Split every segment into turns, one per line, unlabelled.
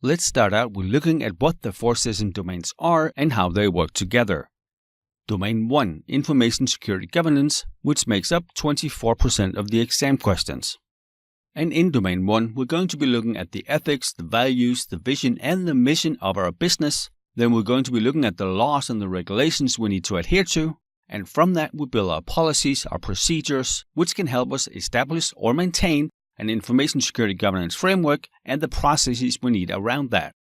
Let's start out with looking at what the 4 CISM domains are and how they work together. Domain 1, Information Security Governance, which makes up 24% of the exam questions. And in Domain 1, we're going to be looking at the ethics, the values, the vision, and the mission of our business. Then we're going to be looking at the laws and the regulations we need to adhere to. And from that, we build our policies, our procedures, which can help us establish or maintain an information security governance framework and the processes we need around that,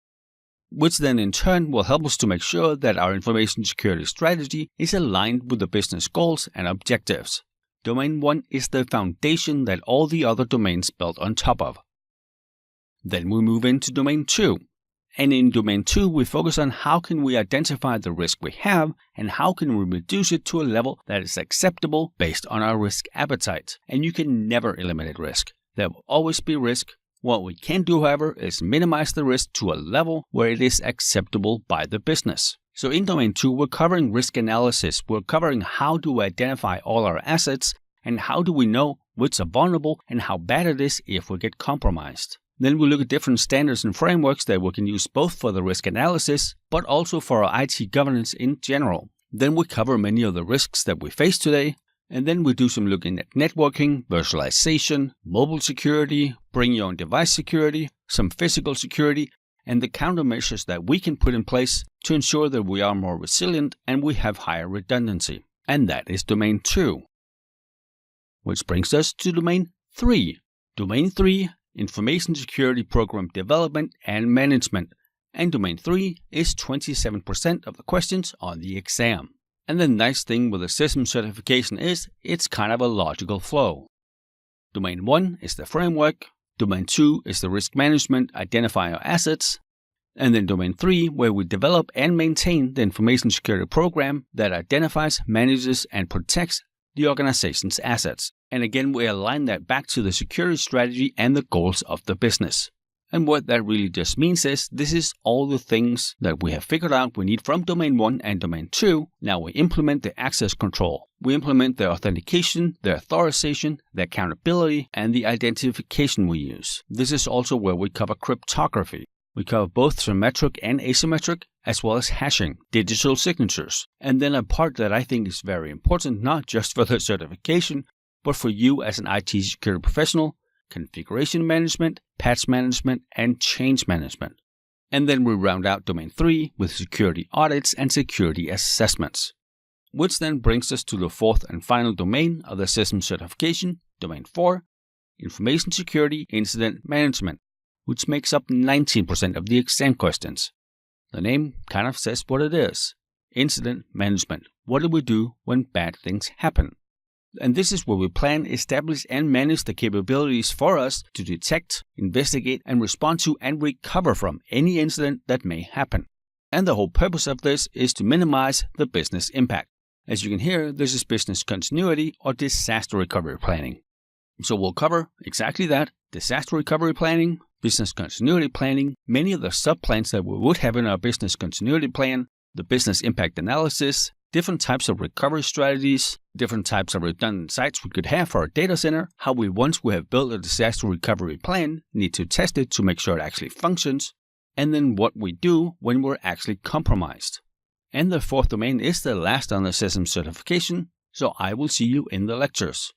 which then in turn will help us to make sure that our information security strategy is aligned with the business goals and objectives. Domain 1 is the foundation that all the other domains build on top of. Then we move into Domain 2. And in Domain 2, we focus on how can we identify the risk we have and how can we reduce it to a level that is acceptable based on our risk appetite. And you can never eliminate risk. There will always be risk. What we can do, however, is minimize the risk to a level where it is acceptable by the business. So in Domain 2, we're covering risk analysis. We're covering how do we identify all our assets and how do we know which are vulnerable and how bad it is if we get compromised. Then we look at different standards and frameworks that we can use both for the risk analysis, but also for our IT governance in general. Then we cover many of the risks that we face today. And then we do some looking at networking, virtualization, mobile security, bring your own device security, some physical security, and the countermeasures that we can put in place to ensure that we are more resilient and we have higher redundancy. And that is Domain 2. Which brings us to Domain 3. Domain 3, Information Security Program Development and Management. And Domain 3 is 27% of the questions on the exam. And the nice thing with the CISM certification is it's kind of a logical flow. Domain 1 is the framework, Domain 2 is the risk management, identify our assets, and then Domain 3 where we develop and maintain the information security program that identifies, manages, and protects the organization's assets. And again, we align that back to the security strategy and the goals of the business. And what that really just means is this is all the things that we have figured out we need from Domain 1 and Domain 2. Now we implement the access control. We implement the authentication, the authorization, the accountability, and the identification we use. This is also where we cover cryptography. We cover both symmetric and asymmetric, as well as hashing, digital signatures. And then a part that I think is very important, not just for the certification, but for you as an IT security professional, configuration management, patch management, and change management. And then we round out Domain 3 with security audits and security assessments. Which then brings us to the fourth and final domain of the CISM certification, Domain 4, Information Security Incident Management, which makes up 19% of the exam questions. The name kind of says what it is. Incident management. What do we do when bad things happen? And this is where we plan, establish, and manage the capabilities for us to detect, investigate, and respond to and recover from any incident that may happen. And the whole purpose of this is to minimize the business impact. As you can hear, this is business continuity or disaster recovery planning. So we'll cover exactly that, disaster recovery planning, business continuity planning, many of the sub-plans that we would have in our business continuity plan, the business impact analysis, different types of recovery strategies, different types of redundant sites we could have for our data center, how we, once we have built a disaster recovery plan, need to test it to make sure it actually functions, and then what we do when we're actually compromised. And the fourth domain is the last on the CISM certification, so I will see you in the lectures.